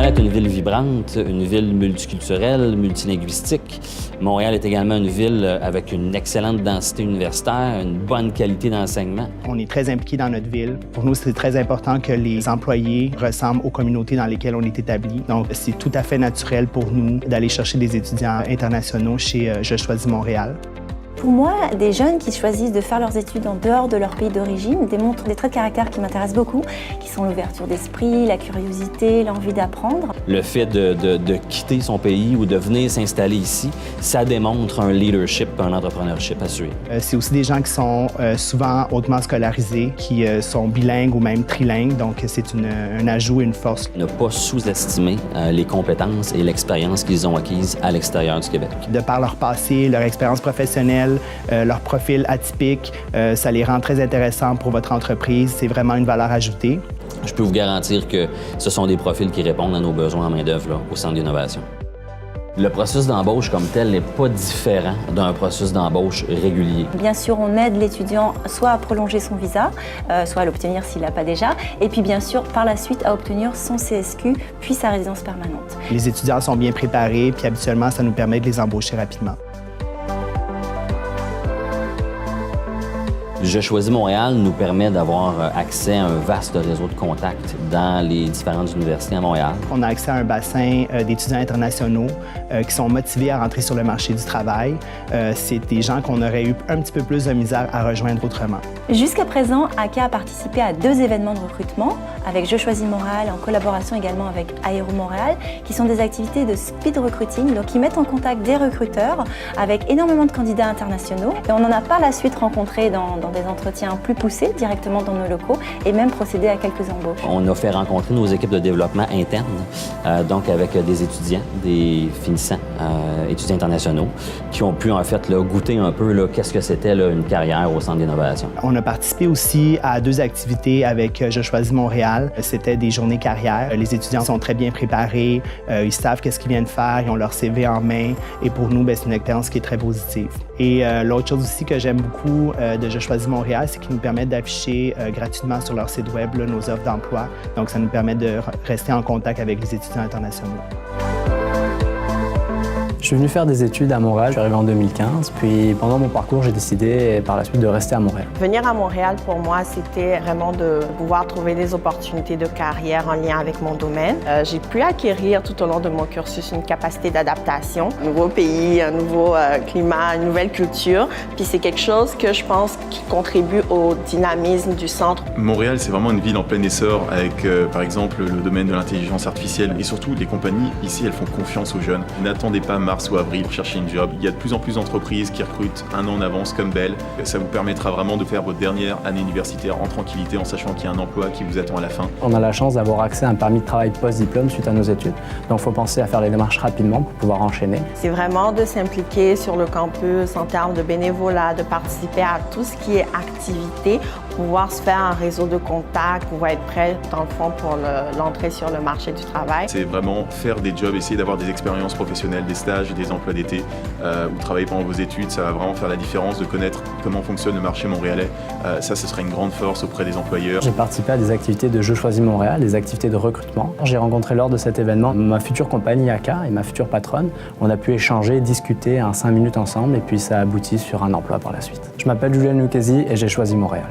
Montréal est une ville vibrante, une ville multiculturelle, multilinguistique. Montréal est également une ville avec une excellente densité universitaire, une bonne qualité d'enseignement. On est très impliqués dans notre ville. Pour nous, c'est très important que les employés ressemblent aux communautés dans lesquelles on est établi. Donc, c'est tout à fait naturel pour nous d'aller chercher des étudiants internationaux chez Je choisis Montréal. Pour moi, des jeunes qui choisissent de faire leurs études en dehors de leur pays d'origine démontrent des traits de caractère qui m'intéressent beaucoup, qui sont l'ouverture d'esprit, la curiosité, l'envie d'apprendre. Le fait de quitter son pays ou de venir s'installer ici, ça démontre un leadership, un entrepreneurship assuré. C'est aussi des gens qui sont souvent hautement scolarisés, qui sont bilingues ou même trilingues, donc c'est un ajout et une force. Ne pas sous-estimer les compétences et l'expérience qu'ils ont acquises à l'extérieur du Québec. De par leur passé, leur expérience professionnelle, leur profil atypique, ça les rend très intéressants pour votre entreprise. C'est vraiment une valeur ajoutée. Je peux vous garantir que ce sont des profils qui répondent à nos besoins en main-d'œuvre au Centre d'innovation. Le processus d'embauche comme tel n'est pas différent d'un processus d'embauche régulier. Bien sûr, on aide l'étudiant soit à prolonger son visa, soit à l'obtenir s'il n'a pas déjà, et puis bien sûr, par la suite, à obtenir son CSQ, puis sa résidence permanente. Les étudiants sont bien préparés, puis habituellement, ça nous permet de les embaucher rapidement. Je choisis Montréal nous permet d'avoir accès à un vaste réseau de contacts dans les différentes universités à Montréal. On a accès à un bassin d'étudiants internationaux qui sont motivés à rentrer sur le marché du travail. C'est des gens qu'on aurait eu un petit peu plus de misère à rejoindre autrement. Jusqu'à présent, ACA a participé à 2 événements de recrutement avec Je choisis Montréal, en collaboration également avec Aéro Montréal, qui sont des activités de speed recruiting, donc qui mettent en contact des recruteurs avec énormément de candidats internationaux. Et on en a par la suite rencontré dans des entretiens plus poussés directement dans nos locaux et même procédé à quelques embauches. On a fait rencontrer nos équipes de développement interne, donc avec des étudiants, des finissants, étudiants internationaux, qui ont pu en fait goûter un peu qu'est-ce que c'était une carrière au Centre d'innovation. On a participé aussi à 2 activités avec Je choisis Montréal. C'était des journées carrière. Les étudiants sont très bien préparés, ils savent qu'est-ce qu'ils viennent faire, ils ont leur CV en main et pour nous, c'est une expérience qui est très positive. Et l'autre chose aussi que j'aime beaucoup de Je choisis Montréal, c'est qu'ils nous permettent d'afficher gratuitement sur leur site web nos offres d'emploi. Donc, ça nous permet de rester en contact avec les étudiants internationaux. Je suis venu faire des études à Montréal, je suis arrivé en 2015, puis pendant mon parcours, j'ai décidé par la suite de rester à Montréal. Venir à Montréal, pour moi, c'était vraiment de pouvoir trouver des opportunités de carrière en lien avec mon domaine. J'ai pu acquérir tout au long de mon cursus une capacité d'adaptation, un nouveau pays, un nouveau climat, une nouvelle culture, puis c'est quelque chose que je pense qui contribue au dynamisme du centre. Montréal, c'est vraiment une ville en plein essor avec, par exemple, le domaine de l'intelligence artificielle et surtout les compagnies ici, elles font confiance aux jeunes. N'attendez pas mars ou avril pour chercher une job. Il y a de plus en plus d'entreprises qui recrutent 1 an en avance comme Bell. Ça vous permettra vraiment de faire votre dernière année universitaire en tranquillité en sachant qu'il y a un emploi qui vous attend à la fin. On a la chance d'avoir accès à un permis de travail post-diplôme suite à nos études. Donc il faut penser à faire les démarches rapidement pour pouvoir enchaîner. C'est vraiment de s'impliquer sur le campus en termes de bénévolat, de participer à tout ce qui est activité, pouvoir se faire un réseau de contacts, pouvoir être prêt dans le fond pour l'entrée sur le marché du travail. C'est vraiment faire des jobs, essayer d'avoir des expériences professionnelles, des stages, des emplois d'été ou travailler pendant vos études. Ça va vraiment faire la différence de connaître comment fonctionne le marché montréalais. Ça, ce serait une grande force auprès des employeurs. J'ai participé à des activités de Je choisis Montréal, des activités de recrutement. J'ai rencontré lors de cet événement ma future compagnie ACA et ma future patronne. On a pu échanger, discuter 5 minutes ensemble et puis ça a abouti sur un emploi par la suite. Je m'appelle Julien Lucchesi et j'ai choisi Montréal.